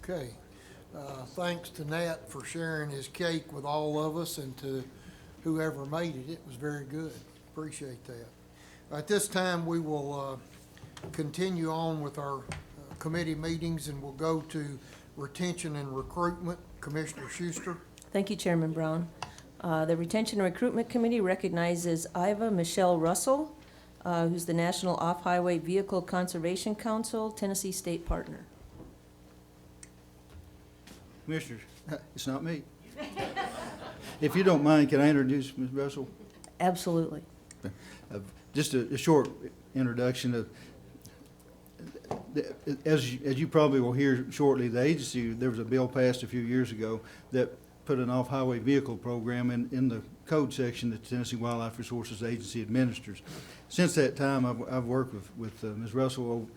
Okay. Thanks to Nat for sharing his cake with all of us and to whoever made it. It was very good. Appreciate that. At this time, we will continue on with our committee meetings, and we'll go to retention and recruitment. Commissioner Schuster. Thank you, Chairman Brown. The Retention and Recruitment Committee recognizes Iva Michelle Russell, who's the National Off-Highway Vehicle Conservation Council, Tennessee State Partner. Commissioners, it's not me. If you don't mind, can I introduce Ms. Russell? Absolutely. Just a short introduction of, as you probably will hear shortly, the agency, there was a bill passed a few years ago that put an off-highway vehicle program in the code section that the Tennessee Wildlife Resources Agency administers. Since that time, I've worked with Ms. Russell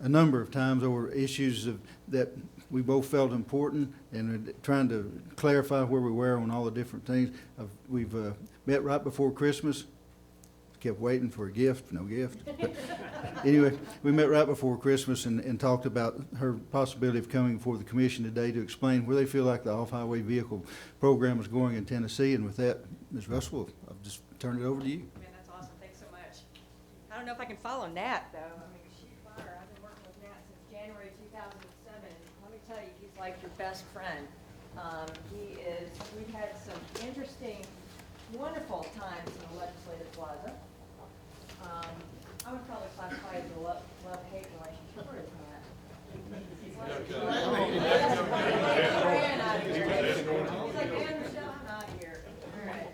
a number of times over issues that we both felt important, and trying to clarify where we were on all the different things. We've met right before Christmas. Kept waiting for a gift, no gift. But anyway, we met right before Christmas and talked about her possibility of coming before the commission today to explain where they feel like the off-highway vehicle program is going in Tennessee. And with that, Ms. Russell, I'll just turn it over to you. Man, that's awesome. Thanks so much. I don't know if I can follow Nat, though. I mean, she's fire. I've been working with Nat since January 2007. Let me tell you, he's like your best friend. We've had some interesting, wonderful times in the Legislative Plaza. I would probably classify it as a love-hate relationship. Where is Nat? He's like, man, Michelle, I'm out of here. All right.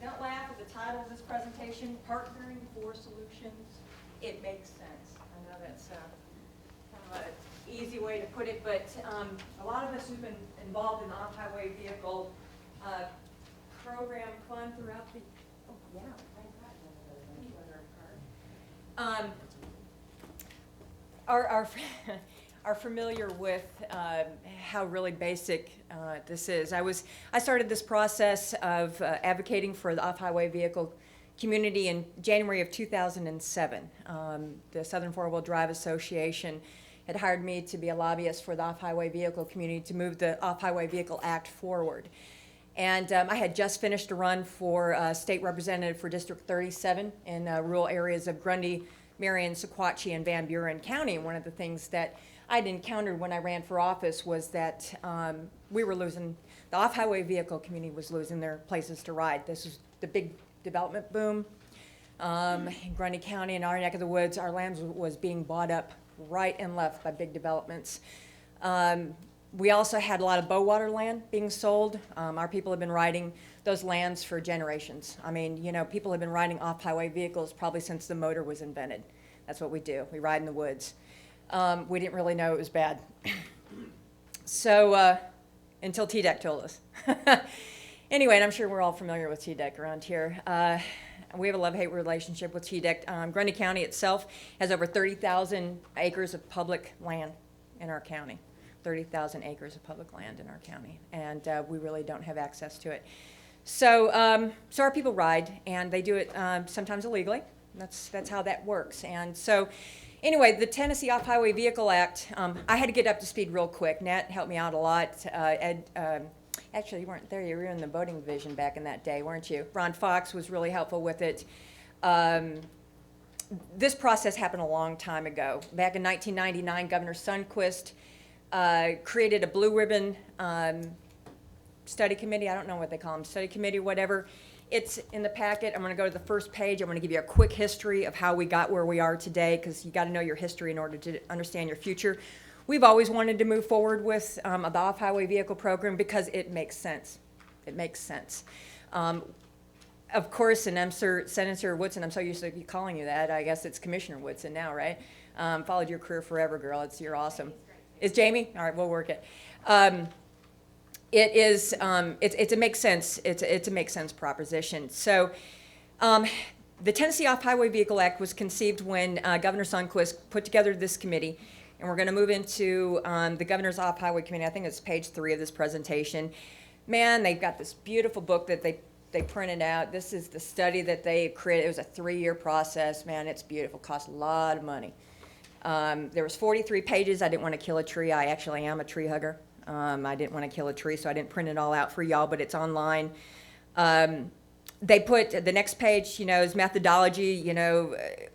Don't laugh at the title of this presentation, Partnering for Solutions. It makes sense. I know that's kind of an easy way to put it, but a lot of us who've been involved in the off-highway vehicle program fund throughout the, yeah, are familiar with how really basic this is. I started this process of advocating for the off-highway vehicle community in January of 2007. The Southern Four-Wheel Drive Association had hired me to be a lobbyist for the off-highway vehicle community to move the Off-Highway Vehicle Act forward. And I had just finished a run for state representative for District 37 in rural areas of Grundy, Marion, Sequatchie, and Van Buren County. And one of the things that I'd encountered when I ran for office was that we were losing, the off-highway vehicle community was losing their places to ride. This was the big development boom in Grundy County. In our neck of the woods, our land was being bought up right and left by big developments. We also had a lot of Bowater land being sold. Our people have been riding those lands for generations. I mean, you know, people have been riding off-highway vehicles probably since the motor was invented. That's what we do. We ride in the woods. We didn't really know it was bad. So, until TDEC told us. Anyway, and I'm sure we're all familiar with TDEC around here. We have a love-hate relationship with TDEC. Grundy County itself has over 30,000 acres of public land in our county. 30,000 acres of public land in our county, and we really don't have access to it. So, so our people ride, and they do it sometimes illegally. That's how that works. And so, anyway, the Tennessee Off-Highway Vehicle Act, I had to get up to speed real quick. Nat helped me out a lot. Ed, actually, you weren't there. You were in the voting division back in that day, weren't you? Ron Fox was really helpful with it. This process happened a long time ago. Back in 1999, Governor Sundquist created a blue ribbon study committee. I don't know what they call them, study committee, whatever. It's in the packet. I'm going to go to the first page. I'm going to give you a quick history of how we got where we are today, because you got to know your history in order to understand your future. We've always wanted to move forward with the off-highway vehicle program because it makes sense. It makes sense. Of course, and Senator Woodson, I'm so used to calling you that. I guess it's Commissioner Woodson now, right? Followed your career forever, girl. You're awesome. Is Jamie? All right, we'll work it. It is. It's a make sense. It's a make sense proposition. So, the Tennessee Off-Highway Vehicle Act was conceived when Governor Sundquist put together this committee, and we're going to move into the Governor's Off-Highway Committee. I think it's page 3 of this presentation. Man, they've got this beautiful book that they printed out. This is the study that they created. It was a 3-year process. Man, it's beautiful. Cost a lot of money. There was 43 pages. I didn't want to kill a tree. I actually am a tree hugger. I didn't want to kill a tree, so I didn't print it all out for y'all, but it's online. They put the next page, is methodology.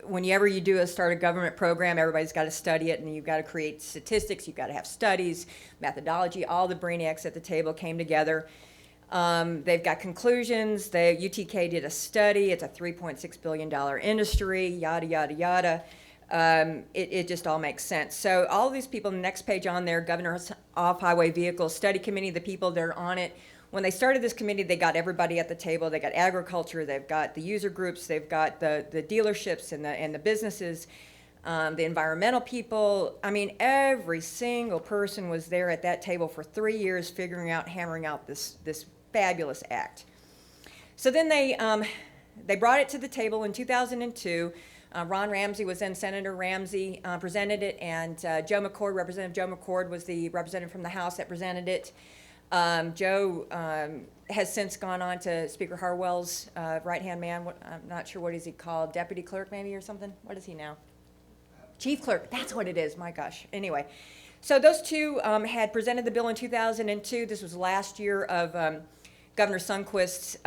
Whenever you do start a government program, everybody's got to study it, and you've got to create statistics. You've got to have studies, methodology. All the brainiacs at the table came together. They've got conclusions. The UTK did a study. It's a $3.6 billion industry, yada, yada, yada. It just all makes sense. So all of these people, the next page on there, Governor's Off-Highway Vehicle Study Committee, the people that are on it, when they started this committee, they got everybody at the table. They got agriculture, they've got the user groups, they've got the dealerships and the businesses, the environmental people. I mean, every single person was there at that table for 3 years hammering out this fabulous act. So then they brought it to the table in 2002. Ron Ramsey was then Senator Ramsey, presented it, and Representative Joe McCord was the representative from the House that presented it. Joe has since gone on to Speaker Harwell's right-hand man. I'm not sure what is he called, deputy clerk maybe or something? What is he now? Chief clerk, that's what it is, my gosh. Anyway, so those two had presented the bill in 2002. This was last year of Governor Sundquist's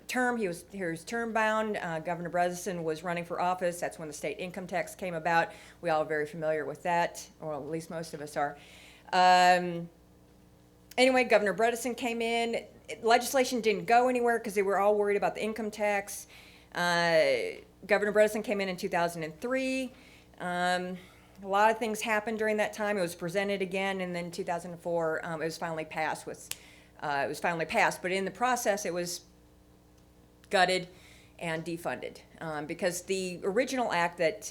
term. He was term bound. Governor Bredesen was running for office. That's when the state income tax came about. We all are very familiar with that, or at least most of us are. Anyway, Governor Bredesen came in. Legislation didn't go anywhere because they were all worried about the income tax. Governor Bredesen came in 2003. A lot of things happened during that time. It was presented again, and then 2004, it was finally passed. But in the process, it was gutted and defunded because the original act that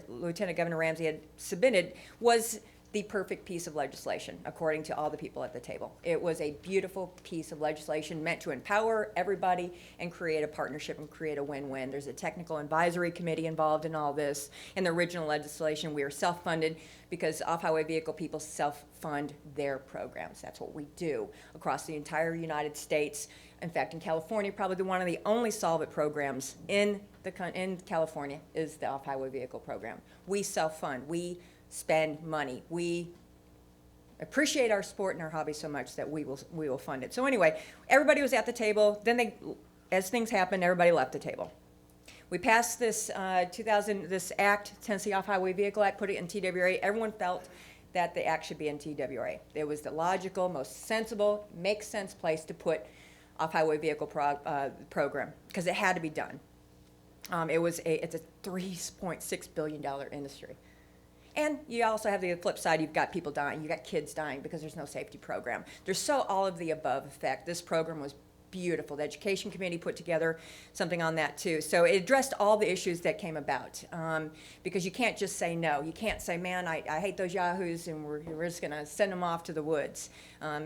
Lieutenant Governor Ramsey had submitted was the perfect piece of legislation, according to all the people at the table. It was a beautiful piece of legislation meant to empower everybody and create a partnership and create a win-win. There's a technical advisory committee involved in all this. In the original legislation, we are self-funded because off-highway vehicle people self-fund their programs. That's what we do across the entire United States. In fact, in California, probably one of the only solvent programs in California is the off-highway vehicle program. We self-fund. We spend money. We appreciate our sport and our hobby so much that we will fund it. So anyway, everybody was at the table. Then as things happened, everybody left the table. We passed this this act, Tennessee Off-Highway Vehicle Act, put it in TWRA. Everyone felt that the act should be in TWRA. It was the logical, most sensible, makes sense place to put off-highway vehicle program because it had to be done. It's a $3.6 billion industry. And you also have the flip side. You've got people dying. You've got kids dying because there's no safety program. There's all of the above effect. This program was beautiful. The Education Committee put together something on that too. So it addressed all the issues that came about because you can't just say no. You can't say, man, I hate those yahoos and we're just going to send them off to the woods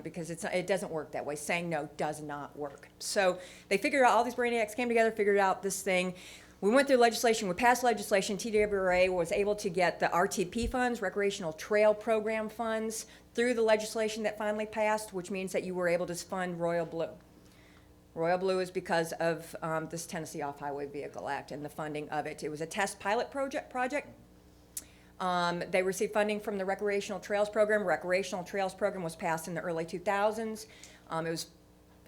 because it doesn't work that way. Saying no does not work. So they figured out, all these brainiacs came together, figured out this thing. We went through legislation, we passed legislation. TWRA was able to get the RTP funds, Recreational Trail Program funds, through the legislation that finally passed, which means that you were able to fund Royal Blue. Royal Blue is because of this Tennessee Off-Highway Vehicle Act and the funding of it. It was a test pilot project. They received funding from the Recreational Trails Program. Recreational Trails Program was passed in the early 2000s. It was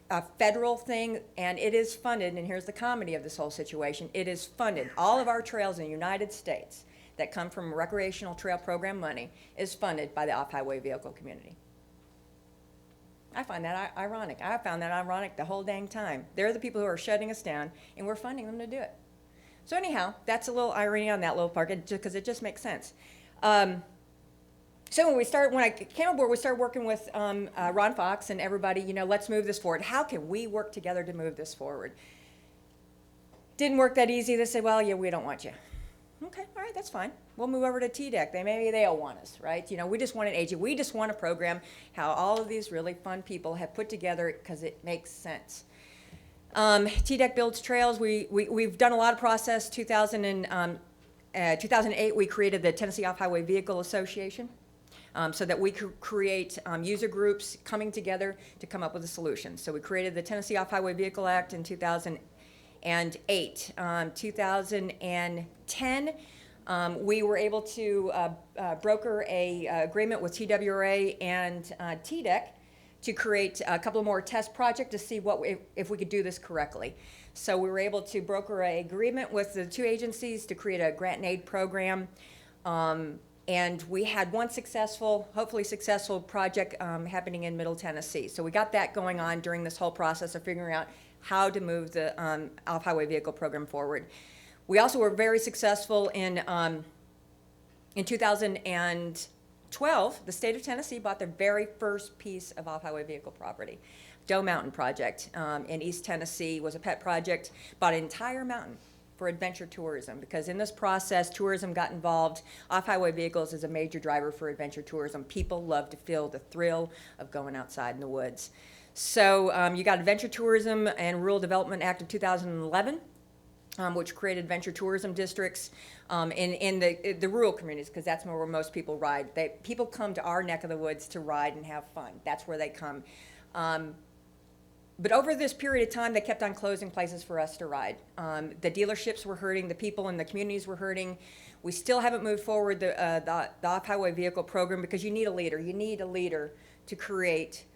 a federal thing, and it is funded, and here's the comedy of this whole situation. It is funded. All of our trails in the United States that come from Recreational Trail Program money is funded by the off-highway vehicle community. I find that ironic. I found that ironic the whole dang time. They're the people who are shutting us down, and we're funding them to do it. So anyhow, that's a little irony on that little part, because it just makes sense. So when I came aboard, we started working with Ron Fox and everybody, let's move this forward. How can we work together to move this forward? Didn't work that easy. They said, well, yeah, we don't want you. Okay, all right, that's fine. We'll move over to TDEC. Maybe they'll want us, right? We just want an agency. We just want a program how all of these really fun people have put together because it makes sense. TDEC builds trails. We've done a lot of process. 2008, we created the Tennessee Off-Highway Vehicle Association. So that we could create user groups coming together to come up with a solution. So we created the Tennessee Off-Highway Vehicle Act in 2008. 2010, we were able to broker a agreement with TWRA and TDEC to create a couple more test projects to see if we could do this correctly. So we were able to broker an agreement with the two agencies to create a grant and aid program. And we had one hopefully successful project happening in Middle Tennessee. So we got that going on during this whole process of figuring out how to move the off-highway vehicle program forward. We also were very successful in 2012, the state of Tennessee bought their very first piece of off-highway vehicle property. Doe Mountain project in East Tennessee was a pet project, bought an entire mountain for adventure tourism, because in this process, tourism got involved. Off-highway vehicles is a major driver for adventure tourism. People love to feel the thrill of going outside in the woods. So you got Adventure Tourism and Rural Development Act of 2011, which created adventure tourism districts in the rural communities, because that's where most people ride. People come to our neck of the woods to ride and have fun. That's where they come. But over this period of time, they kept on closing places for us to ride. The dealerships were hurting, the people in the communities were hurting. We still haven't moved forward the off-highway vehicle program, because you need a leader. You need a leader to create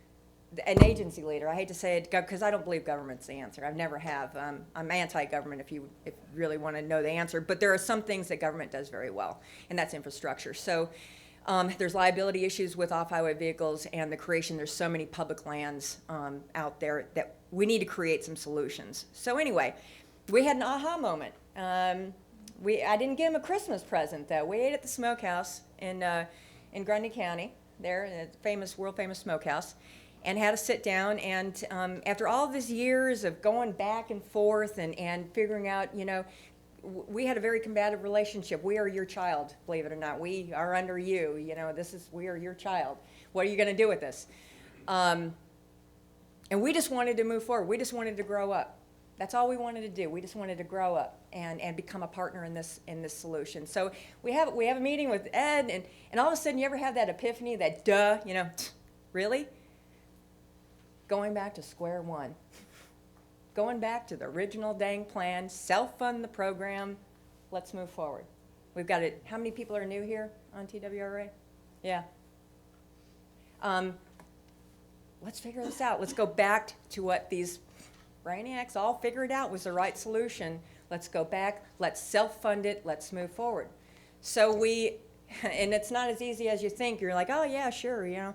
an agency leader. I hate to say it, because I don't believe government's the answer. I never have. I'm anti-government if you really want to know the answer. But there are some things that government does very well, and that's infrastructure. So there's liability issues with off-highway vehicles and the creation. There's so many public lands out there that we need to create some solutions. So anyway, we had an aha moment. I didn't give him a Christmas present, though. We ate at the smokehouse in Grundy County, there, in the world famous smokehouse, and had a sit down. And after all of these years of going back and forth and figuring out, we had a very combative relationship. We are your child, believe it or not. We are under you. We are your child. What are you going to do with this? And we just wanted to move forward. We just wanted to grow up. That's all we wanted to do. We just wanted to grow up and become a partner in this solution. So we have a meeting with Ed, and all of a sudden you ever have that epiphany, that really? Going back to square one. Going back to the original dang plan, self-fund the program, let's move forward. We've got it. How many people are new here on TWRA? Yeah. Let's figure this out. Let's go back to what these brainiacs all figured out was the right solution. Let's go back, let's self-fund it, let's move forward. So and it's not as easy as you think. You're like, oh yeah, sure, You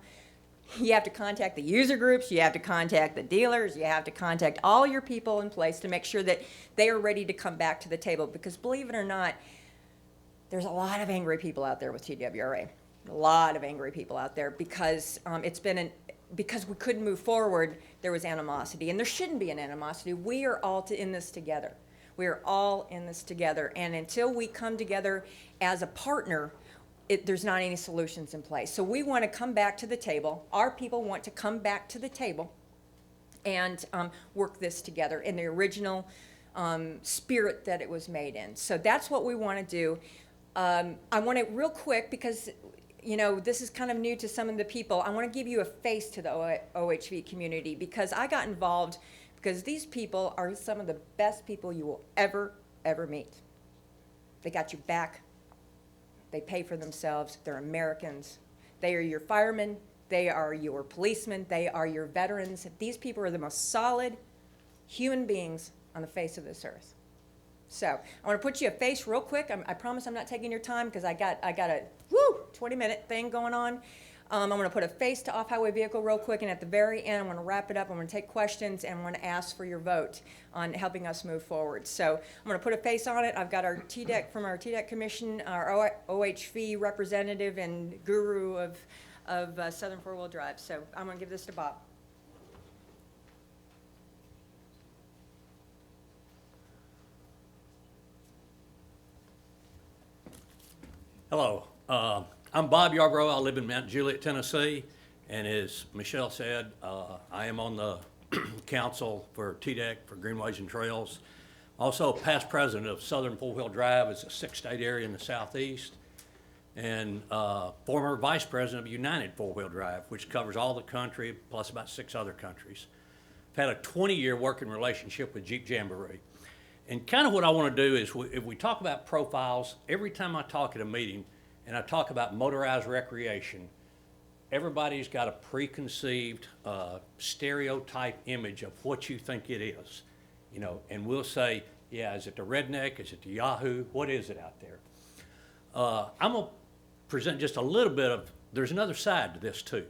have to contact the user groups, you have to contact the dealers, you have to contact all your people in place to make sure that they are ready to come back to the table. Because believe it or not, there's a lot of angry people out there with TWRA. A lot of angry people out there because because we couldn't move forward, there was animosity. And there shouldn't be an animosity. We are all in this together. We are all in this together. And until we come together as a partner, there's not any solutions in place. So we want to come back to the table. Our people want to come back to the table and work this together in the original spirit that it was made in. So that's what we want to do. I want to, real quick, because this is kind of new to some of the people, I want to give you a face to the OHV community, because I got involved because these people are some of the best people you will ever meet. They got your back. They pay for themselves. They're Americans. They are your firemen. They are your policemen. They are your veterans. These people are the most solid human beings on the face of this earth. So I want to put you a face real quick. I promise I'm not taking your time, because I got a 20-minute thing going on. I'm going to put a face to off-highway vehicle real quick, and at the very end, I'm going to wrap it up. I'm going to take questions, and I'm going to ask for your vote on helping us move forward. So I'm going to put a face on it. I've got our TDEC from our TDEC Commission, our OHV representative and guru of Southern Four-Wheel Drive. So I'm going to give this to Bob. Hello, I'm Bob Yarbrough. I live in Mount Juliet, Tennessee, and as Michelle said, I am on the council for TDEC, for Greenways and Trails. Also past president of Southern Four-Wheel Drive. It's a 6-state area in the southeast, and former vice president of United Four-Wheel Drive, which covers all the country plus about 6 other countries. I've had a 20-year working relationship with Jeep Jamboree. And kind of what I want to do is, if we talk about profiles, every time I talk at a meeting and I talk about motorized recreation, everybody's got a preconceived stereotype image of what you think it is, you know, and we'll say, yeah, is it the redneck, is it the Yahoo, what is it out there? I'm gonna present just a little bit of, there's another side to this too.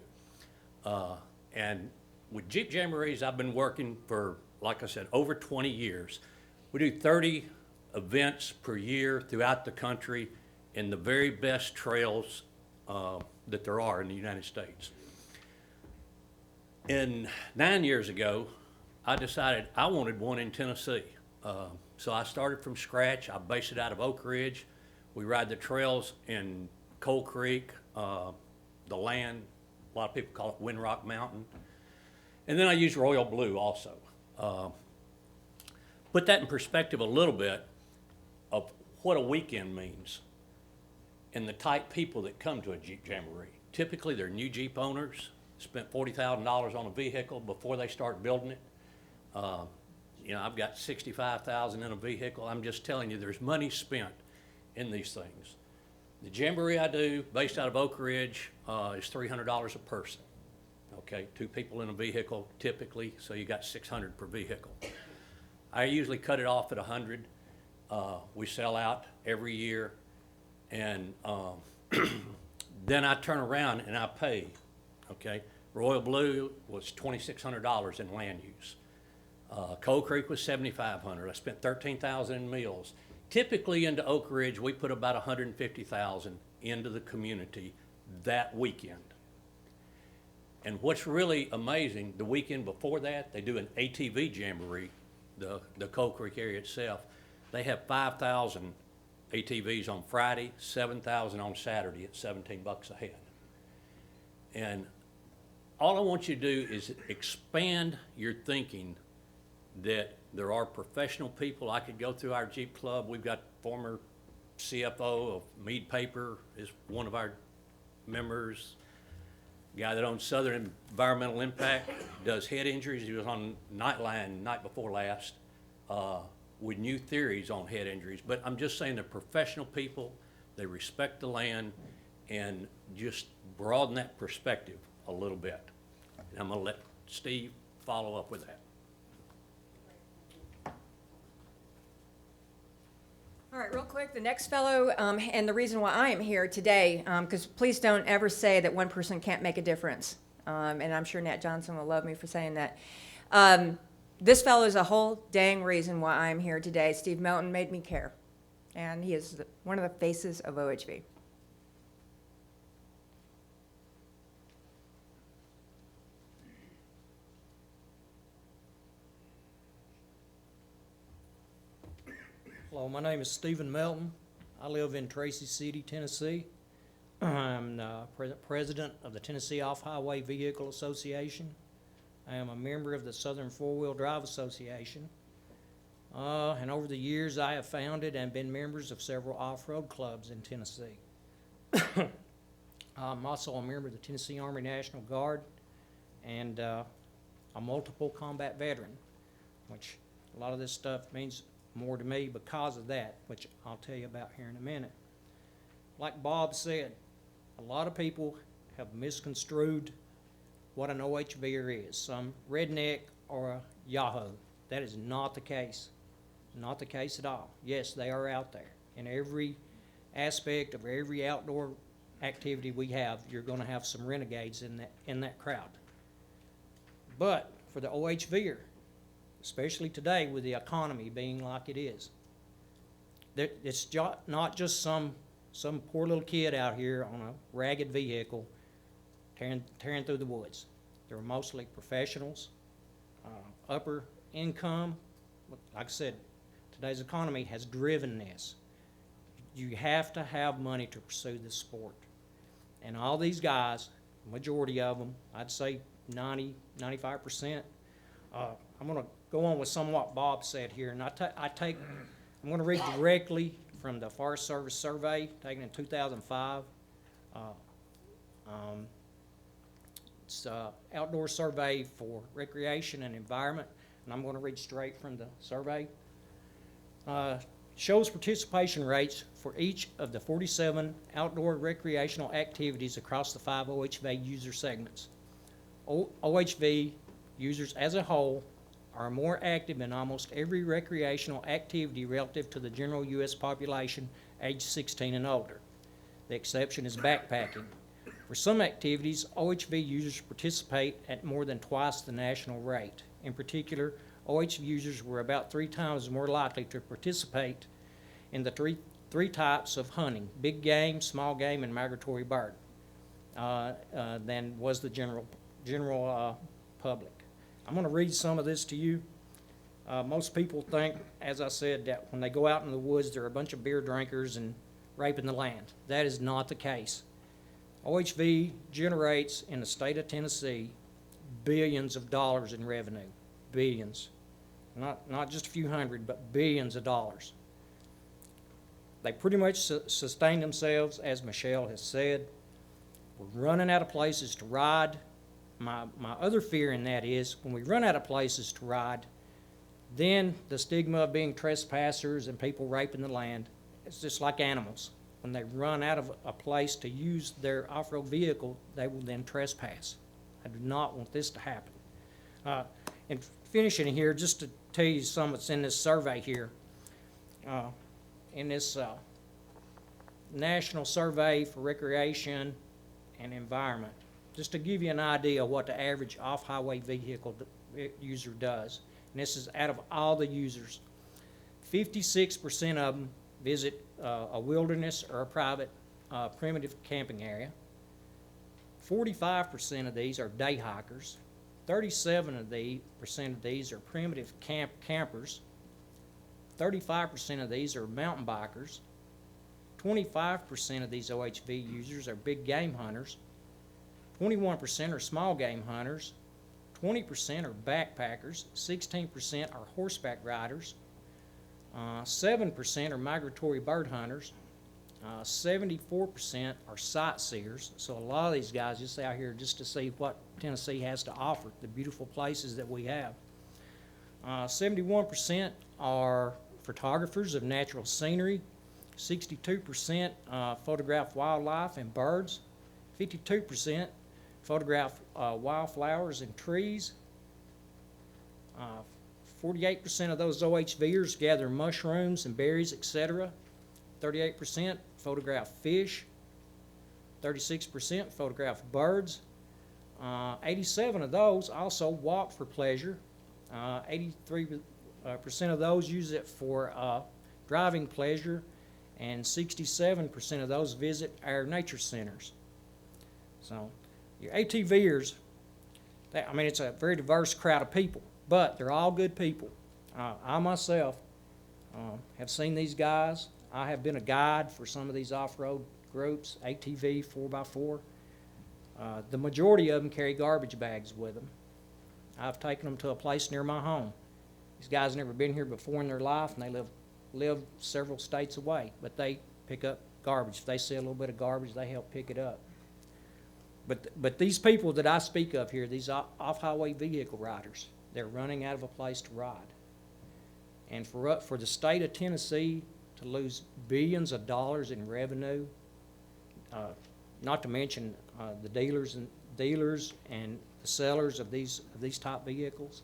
And with Jeep Jamborees, I've been working for, like I said, over 20 years. We do 30 events per year throughout the country in the very best trails that there are in the United States. And 9 years ago, I decided I wanted one in Tennessee. So I started from scratch. I based it out of Oak Ridge. We ride the trails in Coal Creek, the land, a lot of people call it Windrock Mountain. And then I use Royal Blue also. Put that in perspective a little bit of what a weekend means and the type people that come to a Jeep Jamboree. Typically, they're new Jeep owners, spent $40,000 on a vehicle before they start building it. You know, I've got $65,000 in a vehicle. I'm just telling you, there's money spent in these things. The Jamboree I do, based out of Oak Ridge, is $300 a person. Okay, 2 people in a vehicle typically, so you got $600 per vehicle. I usually cut it off at $100. We sell out every year, and then I turn around and I pay. Okay, Royal Blue was $2,600 in land use. Coal Creek was $7,500. I spent $13,000 in meals. Typically into Oak Ridge, we put about $150,000 into the community that weekend. And what's really amazing, the weekend before that, they do an ATV jamboree, the Coal Creek area itself. They have 5,000 ATVs on Friday, 7,000 on Saturday at $17 a head. And all I want you to do is expand your thinking that there are professional people. I could go through our Jeep Club. We've got former CFO of Mead Paper is one of our members. Guy that owns Southern Environmental Impact, does head injuries. He was on Nightline night before last with new theories on head injuries. But I'm just saying they're professional people. They respect the land, and just broaden that perspective a little bit. And I'm going to let Steve follow up with that. All right, real quick, the next fellow, and the reason why I am here today, because please don't ever say that one person can't make a difference. And I'm sure Nat Johnson will love me for saying that. This fellow is a whole dang reason why I'm here today. Steve Melton made me care. And he is one of the faces of OHV. Hello, my name is Stephen Melton. I live in Tracy City, Tennessee. I'm the president of the Tennessee Off-Highway Vehicle Association. I am a member of the Southern Four-Wheel Drive Association. And over the years, I have founded and been members of several off-road clubs in Tennessee. I'm also a member of the Tennessee Army National Guard and a multiple combat veteran, which a lot of this stuff means more to me because of that, which I'll tell you about here in a minute. Like Bob said, a lot of people have misconstrued what an OHVer is, some redneck or a Yahoo. That is not the case. Not the case at all. Yes, they are out there. In every aspect of every outdoor activity we have, you're going to have some renegades in that crowd. But for the OHVer, especially today with the economy being like it is, it's not just some poor little kid out here on a ragged vehicle tearing through the woods. They're mostly professionals, upper income. Like I said, today's economy has driven this. You have to have money to pursue this sport. And all these guys, majority of them, I'd say 95%, I'm going to go on with somewhat Bob said here, and I'm going to read directly from the Forest Service survey taken in 2005. It's an outdoor survey for recreation and environment, and I'm going to read straight from the survey. Shows participation rates for each of the 47 outdoor recreational activities across the 5 OHV user segments. OHV users as a whole are more active in almost every recreational activity relative to the general U.S. population age 16 and older. The exception is backpacking. For some activities, OHV users participate at more than twice the national rate. In particular, OHV users were about 3 times more likely to participate in the three types of hunting, big game, small game, and migratory bird, than was the general public. I'm going to read some of this to you. Most people think, as I said, that when they go out in the woods, they're a bunch of beer drinkers and raping the land. That is not the case. OHV generates in the state of Tennessee billions of dollars in revenue. Billions. Not just a few hundred, but billions of dollars. They pretty much sustain themselves, as Michelle has said. We're running out of places to ride. My other fear in that is when we run out of places to ride, then the stigma of being trespassers and people raping the land, it's just like animals. When they run out of a place to use their off-road vehicle, they will then trespass. I do not want this to happen. And finishing here, just to tell you some that's in this survey here, in this National Survey for Recreation and Environment, just to give you an idea of what the average off-highway vehicle user does. And this is out of all the users. 56% of them visit a wilderness or a private primitive camping area. 45% of these are day hikers. 37% of these are primitive campers. 35% of these are mountain bikers. 25% of these OHV users are big game hunters. 21% are small game hunters. 20% are backpackers. 16% are horseback riders. 7% are migratory bird hunters. 74% are sightseers. So a lot of these guys just out here just to see what Tennessee has to offer, the beautiful places that we have. 71% are photographers of natural scenery. 62% photograph wildlife and birds. 52% photograph wildflowers and trees. 48% of those OHVers gather mushrooms and berries, etc. 38% photograph fish. 36% photograph birds. 87 of those also walk for pleasure. 83% of those use it for driving pleasure, and 67% of those visit our nature centers. So your ATVers, it's a very diverse crowd of people, but they're all good people. I myself have seen these guys. I have been a guide for some of these off-road groups, ATV, 4x4. The majority of them carry garbage bags with them. I've taken them to a place near my home. These guys have never been here before in their life, and they live several states away, but they pick up garbage. If they see a little bit of garbage, they help pick it up. But these people that I speak of here, these off-highway vehicle riders, they're running out of a place to ride. And for the state of Tennessee to lose billions of dollars in revenue, not to mention the dealers and the sellers of these type vehicles,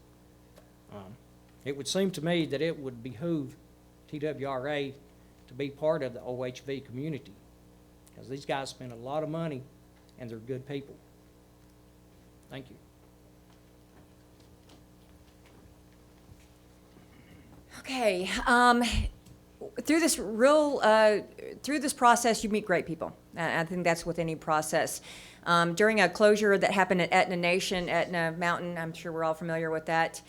it would seem to me that it would behoove TWRA to be part of the OHV community, because these guys spend a lot of money and they're good people. Thank you. Okay, through this process, you meet great people. I think that's with any process. During a closure that happened at Etna Mountain, I'm sure we're all familiar with that.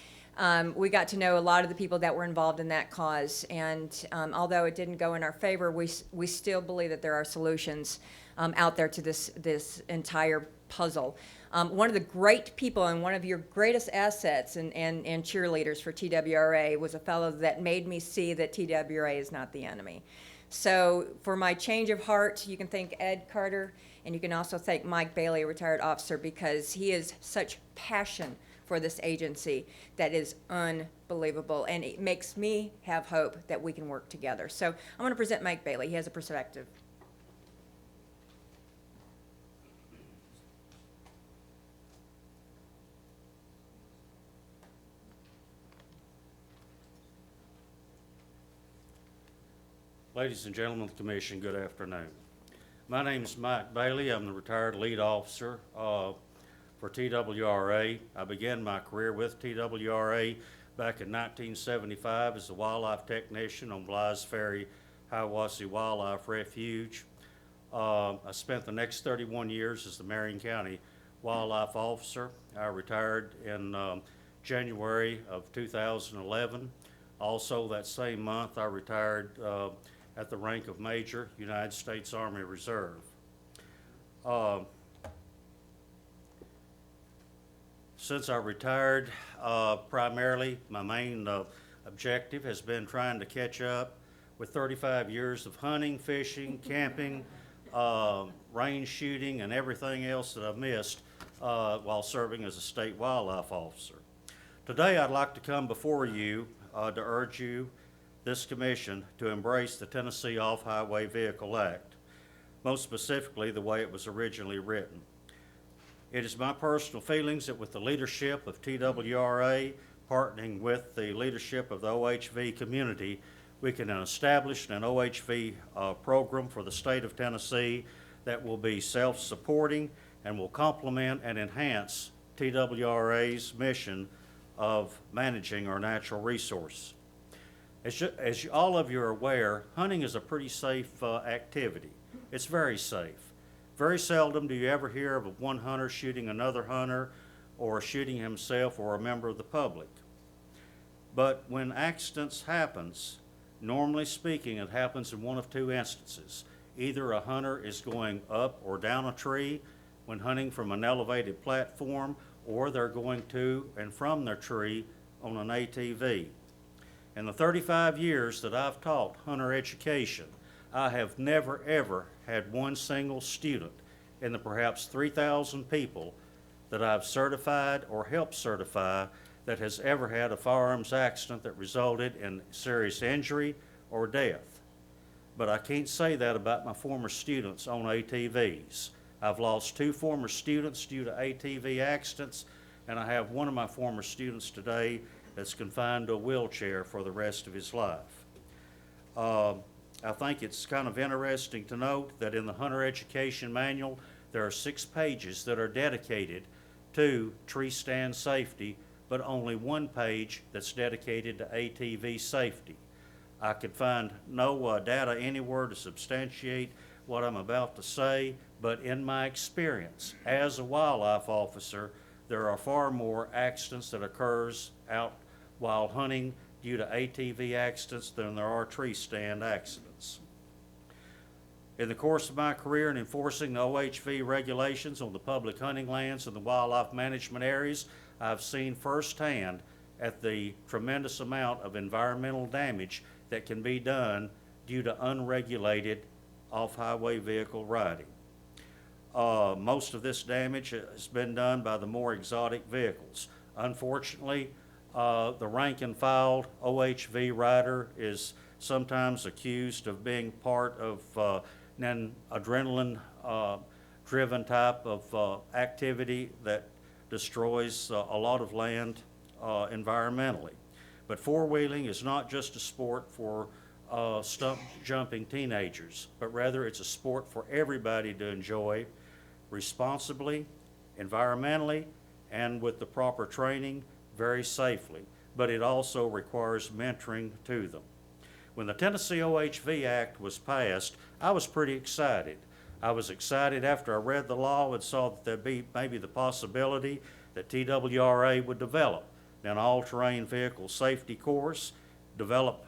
We got to know a lot of the people that were involved in that cause, and although it didn't go in our favor, we still believe that there are solutions out there to this entire puzzle. One of the great people and one of your greatest assets and cheerleaders for TWRA was a fellow that made me see that TWRA is not the enemy. So for my change of heart, you can thank Ed Carter, and you can also thank Mike Bailey, a retired officer, because he is such passion for this agency that is unbelievable, and it makes me have hope that we can work together. So I'm going to present Mike Bailey. He has a perspective. Ladies and gentlemen of the commission, good afternoon. My name is Mike Bailey. I'm the retired lead officer for TWRA. I began my career with TWRA back in 1975 as a wildlife technician on Blythes Ferry Hiawassee Wildlife Refuge. I spent the next 31 years as the Marion County Wildlife Officer. I retired in January of 2011. Also that same month, I retired at the rank of Major, United States Army Reserve. Since I retired, primarily my main objective has been trying to catch up with 35 years of hunting, fishing, camping, range shooting, and everything else that I've missed while serving as a state wildlife officer. Today I'd like to come before you to urge you, this commission, to embrace the Tennessee Off-Highway Vehicle Act, most specifically the way it was originally written. It is my personal feelings that with the leadership of TWRA, partnering with the leadership of the OHV community, we can establish an OHV program for the state of Tennessee that will be self-supporting and will complement and enhance TWRA's mission of managing our natural resources. As all of you are aware, hunting is a pretty safe activity. It's very safe. Very seldom do you ever hear of one hunter shooting another hunter or shooting himself or a member of the public. But when accidents happens, normally speaking, it happens in one of two instances. Either a hunter is going up or down a tree when hunting from an elevated platform, or they're going to and from their tree on an ATV. In the 35 years that I've taught hunter education, I have never ever had one single student in the perhaps 3,000 people that I've certified or helped certify that has ever had a firearms accident that resulted in serious injury or death. But I can't say that about my former students on ATVs. I've lost 2 former students due to ATV accidents, and I have one of my former students today that's confined to a wheelchair for the rest of his life. I think it's kind of interesting to note that in the Hunter Education Manual, there are 6 pages that are dedicated to tree stand safety, but only 1 page that's dedicated to ATV safety. I could find no data anywhere to substantiate what I'm about to say, but in my experience as a wildlife officer, there are far more accidents that occurs out while hunting due to ATV accidents than there are tree stand accidents. In the course of my career in enforcing the OHV regulations on the public hunting lands and the wildlife management areas, I've seen firsthand at the tremendous amount of environmental damage that can be done due to unregulated off-highway vehicle riding. Most of this damage has been done by the more exotic vehicles. Unfortunately, the rank and file OHV rider is sometimes accused of being part of an adrenaline driven type of activity that destroys a lot of land environmentally. But four-wheeling is not just a sport for stump jumping teenagers, but rather it's a sport for everybody to enjoy responsibly, environmentally, and with the proper training, very safely. But it also requires mentoring to them. When the Tennessee OHV Act was passed, I was pretty excited. I was excited after I read the law and saw that there'd be maybe the possibility that TWRA would develop an all-terrain vehicle safety course, develop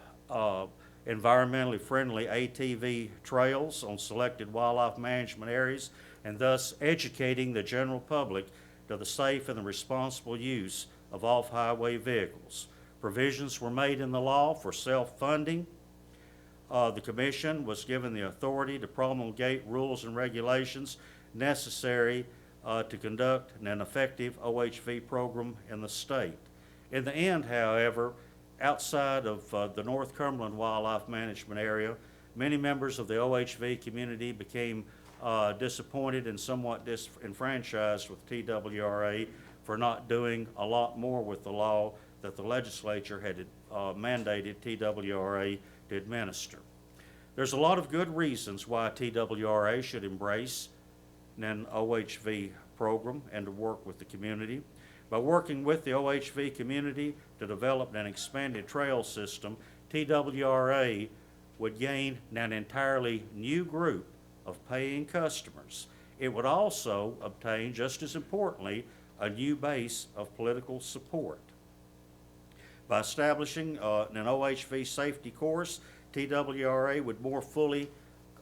environmentally friendly ATV trails on selected wildlife management areas, and thus educating the general public to the safe and the responsible use of off-highway vehicles. Provisions were made in the law for self-funding. The Commission was given the authority to promulgate rules and regulations necessary to conduct an effective OHV program in the state. In the end, however, outside of the North Cumberland Wildlife Management Area, many members of the OHV community became disappointed and somewhat disenfranchised with TWRA for not doing a lot more with the law that the legislature had mandated TWRA to administer. There's a lot of good reasons why TWRA should embrace an OHV program and to work with the community. By working with the OHV community to develop an expanded trail system, TWRA would gain an entirely new group of paying customers. It would also obtain, just as importantly, a new base of political support. By establishing an OHV safety course, TWRA would more fully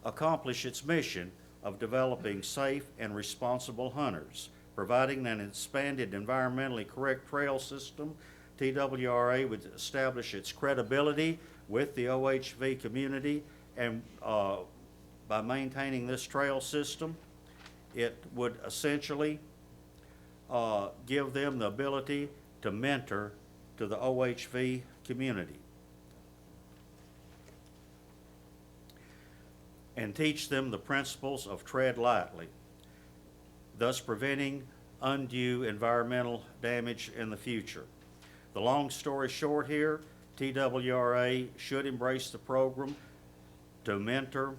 accomplish its mission of developing safe and responsible hunters. Providing an expanded environmentally correct trail system, TWRA would establish its credibility with the OHV community, and by maintaining this trail system, it would essentially give them the ability to mentor to the OHV community and teach them the principles of tread lightly, thus preventing undue environmental damage in the future. The long story short here, TWRA should embrace the program to mentor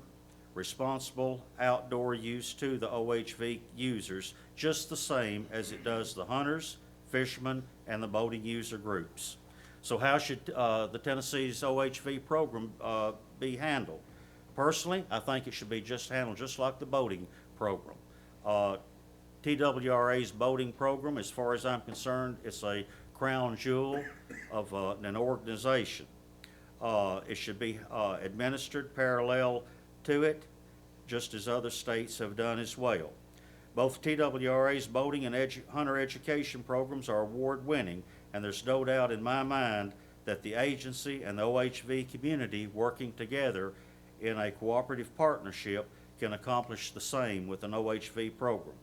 responsible outdoor use to the OHV users, just the same as it does the hunters, fishermen, and the boating user groups. So how should the Tennessee's OHV program be handled? Personally, I think it should be handled just like the boating program. TWRA's boating program, as far as I'm concerned, it's a crown jewel of an organization. It should be administered parallel to it, just as other states have done as well. Both TWRA's boating and hunter education programs are award-winning, and there's no doubt in my mind that the agency and the OHV community working together in a cooperative partnership can accomplish the same with an OHV program.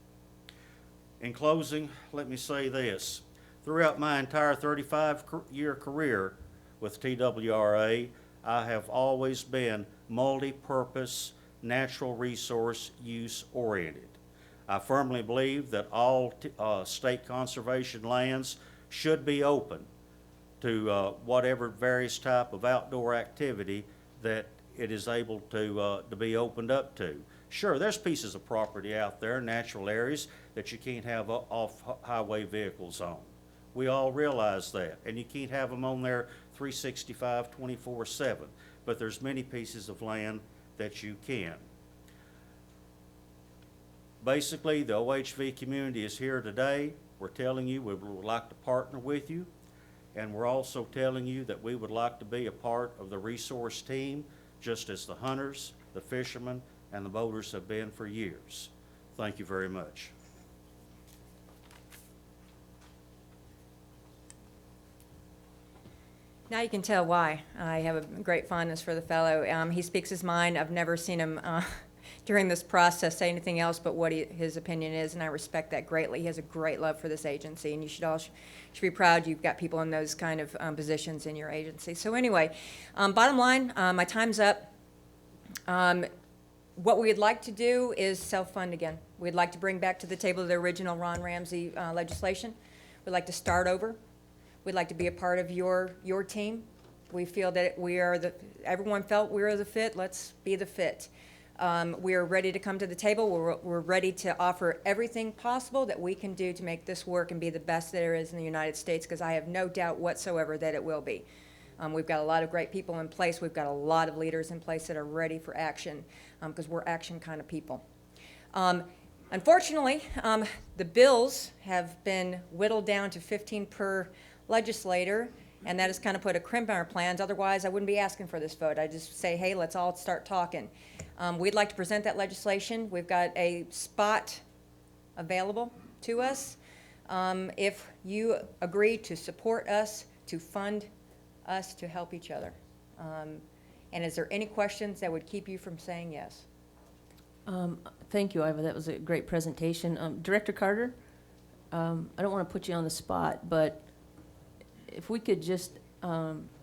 In closing, let me say this. Throughout my entire 35-year career with TWRA, I have always been multi-purpose, natural resource use oriented. I firmly believe that all state conservation lands should be open to whatever various type of outdoor activity that it is able to be opened up to. Sure, there's pieces of property out there, natural areas, that you can't have off-highway vehicles on. We all realize that, and you can't have them on there 365, 24/7, but there's many pieces of land that you can. Basically, the OHV community is here today. We're telling you we would like to partner with you, and we're also telling you that we would like to be a part of the resource team, just as the hunters, the fishermen, and the boaters have been for years. Thank you very much. Now you can tell why I have a great fondness for the fellow. He speaks his mind. I've never seen him during this process say anything else but what his opinion is, and I respect that greatly. He has a great love for this agency, and you should all should be proud you've got people in those kind of positions in your agency. So anyway, bottom line, my time's up. What we'd like to do is self-fund again. We'd like to bring back to the table the original Ron Ramsey legislation. We'd like to start over. We'd like to be a part of your team. We feel that everyone felt we were the fit. Let's be the fit. We are ready to come to the table. We're ready to offer everything possible that we can do to make this work and be the best there is in the United States, because I have no doubt whatsoever that it will be. We've got a lot of great people in place. We've got a lot of leaders in place that are ready for action, because we're action kind of people. Unfortunately, the bills have been whittled down to 15 per legislator, and that has kind of put a crimp in our plans. Otherwise, I wouldn't be asking for this vote. I'd just say, hey, let's all start talking. We'd like to present that legislation. We've got a spot available to us. If you agree to support us, to fund us, to help each other. And is there any questions that would keep you from saying yes? Thank you, Iva. That was a great presentation. Director Carter, I don't want to put you on the spot, but if we could just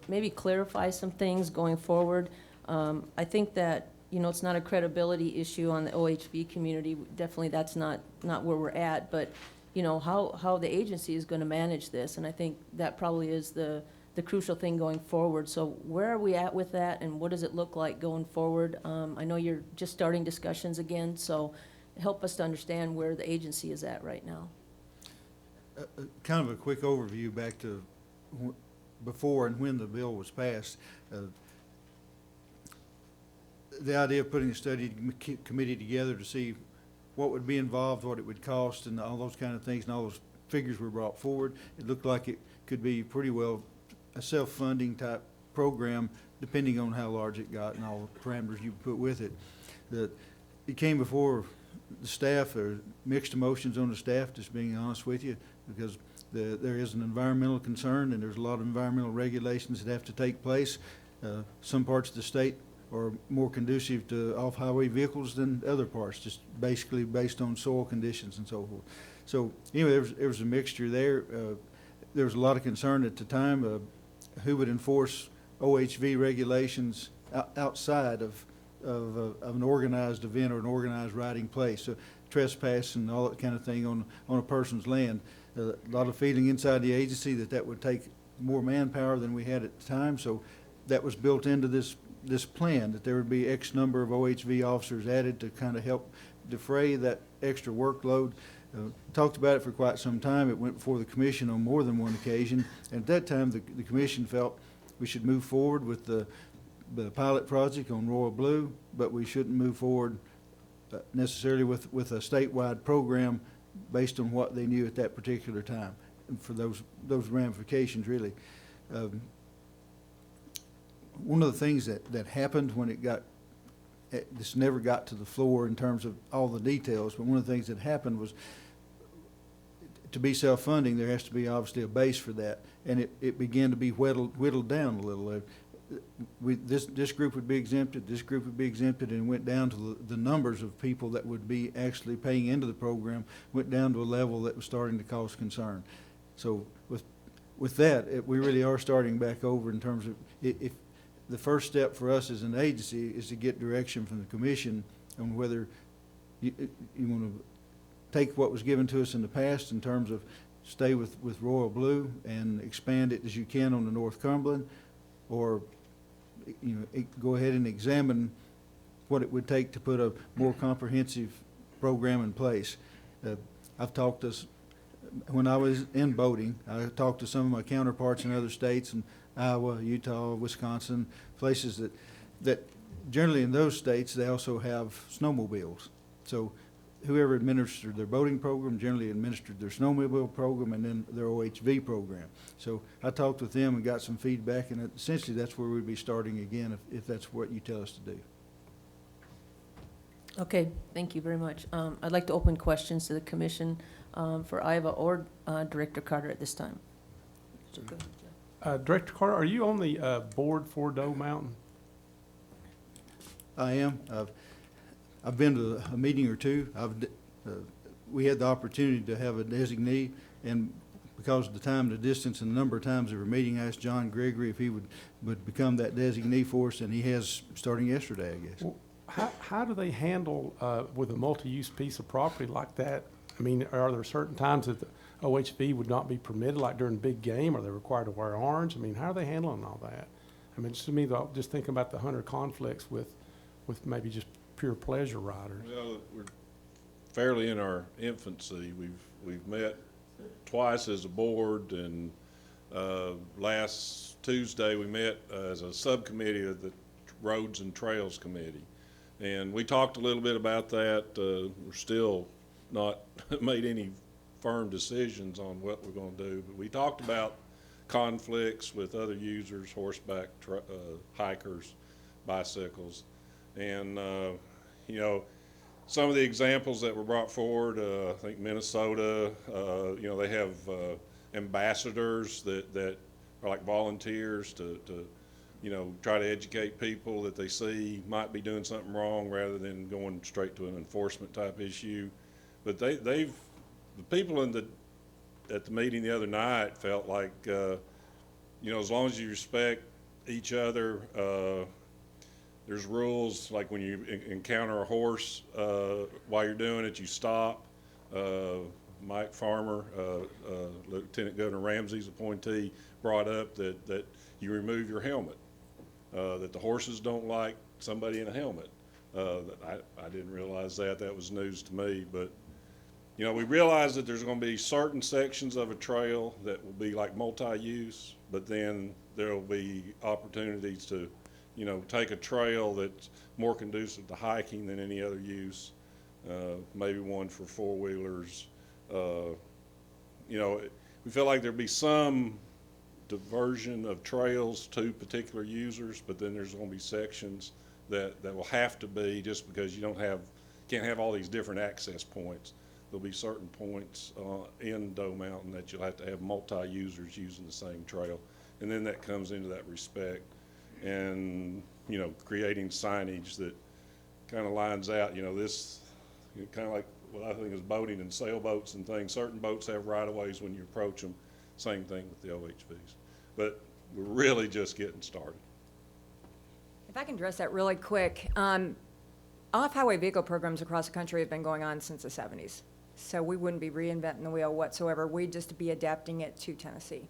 maybe clarify some things going forward. I think that, you know, it's not a credibility issue on the OHV community. Definitely that's not where we're at, but, you know, how the agency is going to manage this. And I think that probably is the crucial thing going forward. So where are we at with that, and what does it look like going forward? I know you're just starting discussions again, so help us to understand where the agency is at right now. Kind of a quick overview back to before and when the bill was passed. The idea of putting a study committee together to see what would be involved, what it would cost, and all those kind of things, and all those figures were brought forward. It looked like it could be pretty well a self-funding type program, depending on how large it got and all the parameters you put with it. It came before the staff. There are mixed emotions on the staff, just being honest with you, because there is an environmental concern, and there's a lot of environmental regulations that have to take place. Some parts of the state are more conducive to off-highway vehicles than other parts, just basically based on soil conditions and so forth. So anyway, there was a mixture there. There was a lot of concern at the time who would enforce OHV regulations outside of an organized event or an organized riding place. So trespass and all that kind of thing on a person's land. A lot of feeling inside the agency that would take more manpower than we had at the time. So that was built into this plan, that there would be X number of OHV officers added to kind of help defray that extra workload. Talked about it for quite some time. It went before the commission on more than one occasion. And at that time, the commission felt we should move forward with the pilot project on Royal Blue, but we shouldn't move forward necessarily with a statewide program based on what they knew at that particular time, and for those ramifications, really. One of the things that happened when it got, this never got to the floor in terms of all the details, but one of the things that happened was, to be self-funding, there has to be obviously a base for that, and it began to be whittled down a little. This group would be exempted, this group would be exempted, and went down to the numbers of people that would be actually paying into the program, went down to a level that was starting to cause concern. So with that, we really are starting back over in terms of, if the first step for us as an agency is to get direction from the commission on whether you want to take what was given to us in the past in terms of stay with Royal Blue and expand it as you can on the North Cumberland, or go ahead and examine what it would take to put a more comprehensive program in place. I've talked to, when I was in boating, I talked to some of my counterparts in other states, in Iowa, Utah, Wisconsin, places that generally in those states they also have snowmobiles. So whoever administered their boating program generally administered their snowmobile program and then their OHV program. So I talked with them and got some feedback, and essentially that's where we'd be starting again if that's what you tell us to do. Okay, thank you very much. I'd like to open questions to the commission for Iva or Director Carter at this time. So go ahead, Jeff. Director Carter, are you on the board for Doe Mountain? I am. I've been to a meeting or two. We had the opportunity to have a designee, and because of the time, the distance, and the number of times we were meeting, I asked John Gregory if he would become that designee for us, and he has, starting yesterday, I guess. Well, how do they handle with a multi-use piece of property like that? I mean, are there certain times that the OHV would not be permitted, like during big game? Are they required to wear orange? I mean, how are they handling all that? I mean, just to me, though, just thinking about the hunter conflicts with maybe just pure pleasure riders. Well, we're fairly in our infancy. We've met twice as a board, and last Tuesday we met as a subcommittee of the Roads and Trails Committee, and we talked a little bit about that. We're still not made any firm decisions on what we're going to do, but we talked about conflicts with other users, horseback, hikers, bicycles. And, some of the examples that were brought forward, I think Minnesota, they have ambassadors that are like volunteers to try to educate people that they see might be doing something wrong rather than going straight to an enforcement type issue. But the people at the meeting the other night felt like, as long as you respect each other, there's rules, like when you encounter a horse, while you're doing it, you stop. Mike Farmer, Lieutenant Governor Ramsey's appointee, brought up that you remove your helmet, that the horses don't like somebody in a helmet. I didn't realize that. That was news to me. But, we realize that there's going to be certain sections of a trail that will be like multi-use, but then there will be opportunities to, take a trail that's more conducive to hiking than any other use, maybe one for four-wheelers. We feel like there'd be some diversion of trails to particular users, but then there's going to be sections that will have to be, just because you can't have all these different access points. There'll be certain points in Doe Mountain that you'll have to have multi-users using the same trail, and then that comes into that respect, and creating signage that kind of lines out. This kind of like what I think is boating and sailboats and things. Certain boats have right-of-ways when you approach them. Same thing with the OHVs. But we're really just getting started. If I can address that really quick, off-highway vehicle programs across the country have been going on since the 70s. So we wouldn't be reinventing the wheel whatsoever. We'd just be adapting it to Tennessee.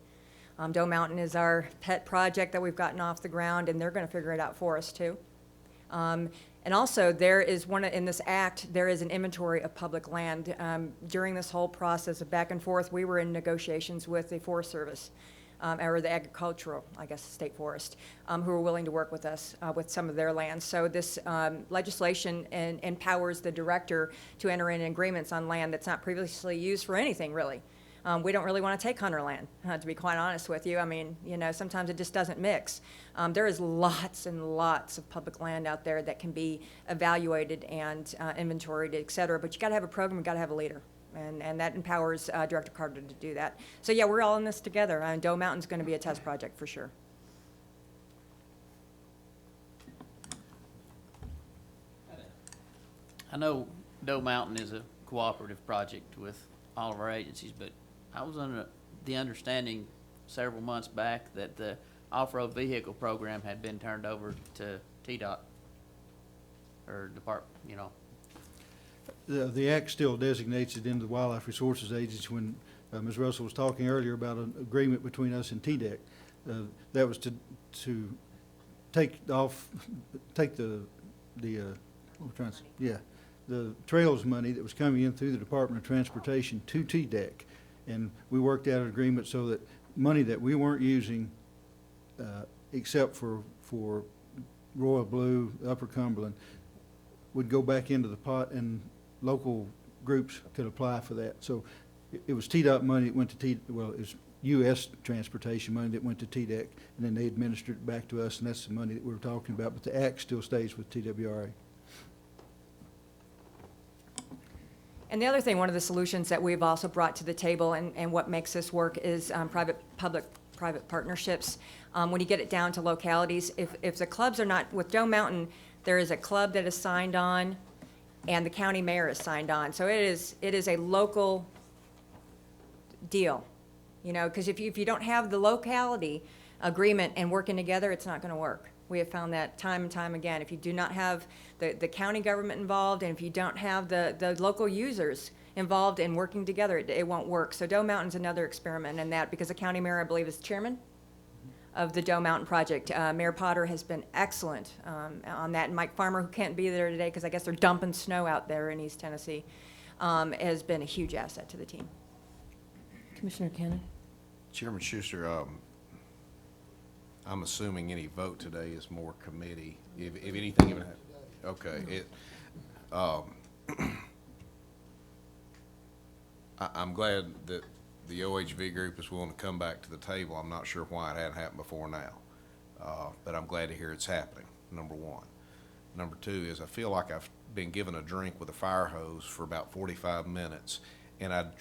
Doe Mountain is our pet project that we've gotten off the ground, and they're going to figure it out for us too. And also, there is in this act, there is an inventory of public land. During this whole process of back and forth, we were in negotiations with the Forest Service, or the agricultural, state forest, who were willing to work with us with some of their land. So this legislation empowers the director to enter in agreements on land that's not previously used for anything, really. We don't really want to take hunter land, to be quite honest with you. Sometimes it just doesn't mix. There is lots and lots of public land out there that can be evaluated and inventoried, et cetera, but you got to have a program, you got to have a leader. And that empowers Director Carter to do that. So yeah, we're all in this together. Doe Mountain's going to be a test project for sure. I know Doe Mountain is a cooperative project with all of our agencies, but I was under the understanding several months back that the off-road vehicle program had been turned over to TDOT, or department, The act still designates it into the Wildlife Resources Agency. When Ms. Russell was talking earlier about an agreement between us and TDEC, that was to take the the trails money that was coming in through the Department of Transportation to TDEC, and we worked out an agreement so that money that we weren't using, except for Royal Blue, Upper Cumberland, would go back into the pot, and local groups could apply for that. So it was TDOT money that went to it was U.S. transportation money that went to TDEC, and then they administered it back to us, and that's the money that we were talking about. But the act still stays with TWRA. And the other thing, one of the solutions that we've also brought to the table, and what makes this work, is public-private partnerships. When you get it down to localities, if the clubs are not, with Doe Mountain, there is a club that is signed on, and the county mayor is signed on. So it is a local deal, because if you don't have the locality agreement and working together, it's not going to work. We have found that time and time again. If you do not have the county government involved, and if you don't have the local users involved in working together, it won't work. So Doe Mountain's another experiment in that, because the county mayor, I believe, is chairman of the Doe Mountain project. Mayor Potter has been excellent on that. And Mike Farmer, who can't be there today because I guess they're dumping snow out there in East Tennessee, has been a huge asset to the team. Commissioner Cannon? Chairman Schuster, I'm assuming any vote today is more committee, if anything even happens. Okay. I'm glad that the OHV group is willing to come back to the table. I'm not sure why it hadn't happened before now, but I'm glad to hear it's happening, number one. Number two is I feel like I've been given a drink with a fire hose for about 45 minutes, and I'm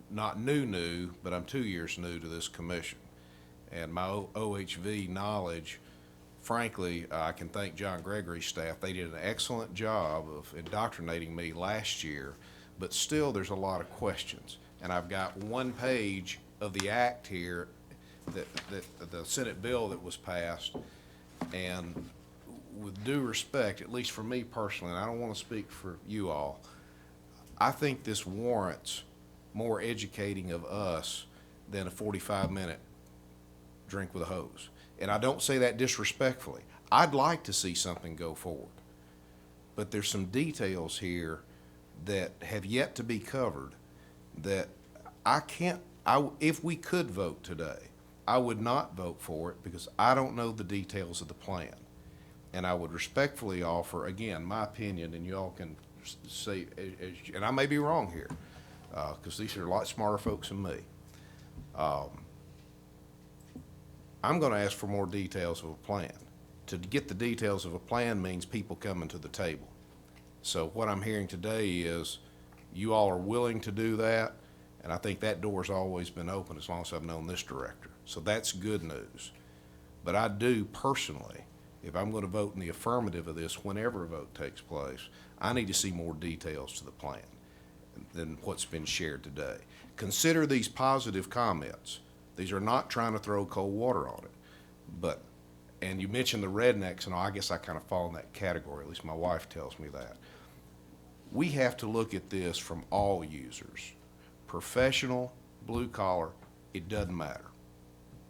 not new, but I'm 2 years new to this commission. and my OHV knowledge, frankly, I can thank John Gregory's staff. They did an excellent job of indoctrinating me last year, but still there's a lot of questions. And I've got one page of the act here, that the Senate bill that was passed, and with due respect, at least for me personally, and I don't want to speak for you all, I think this warrants more educating of us than a 45-minute drink with a hose. And I don't say that disrespectfully. I'd like to see something go forward. But there's some details here that have yet to be covered that if we could vote today, I would not vote for it because I don't know the details of the plan. And I would respectfully offer, again, my opinion, and you all can say, and I may be wrong here, because these are a lot smarter folks than me. I'm going to ask for more details of a plan. To get the details of a plan means people coming to the table. So what I'm hearing today is you all are willing to do that, and I think that door's always been open as long as I've known this director. So that's good news. But I do personally, if I'm going to vote in the affirmative of this, whenever a vote takes place, I need to see more details to the plan than what's been shared today. Consider these positive comments. These are not trying to throw cold water on it. And you mentioned the rednecks, and I guess I kind of fall in that category, at least my wife tells me that. We have to look at this from all users. Professional, blue collar, it doesn't matter.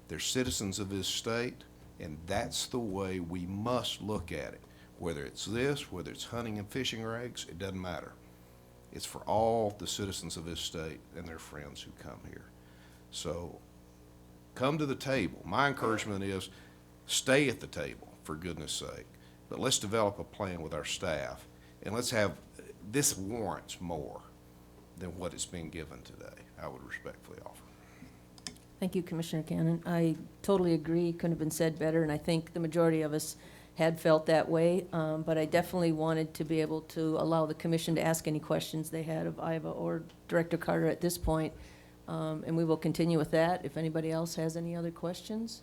They're citizens of this state, and that's the way we must look at it. Whether it's this, whether it's hunting and fishing rigs, it doesn't matter. It's for all the citizens of this state and their friends who come here. So come to the table. My encouragement is stay at the table, for goodness sake. But let's develop a plan with our staff, and let's have, this warrants more than what is being given today, I would respectfully offer. Thank you, Commissioner Cannon. I totally agree. Couldn't have been said better, and I think the majority of us had felt that way. But I definitely wanted to be able to allow the commission to ask any questions they had of Iva or Director Carter at this point. And we will continue with that if anybody else has any other questions.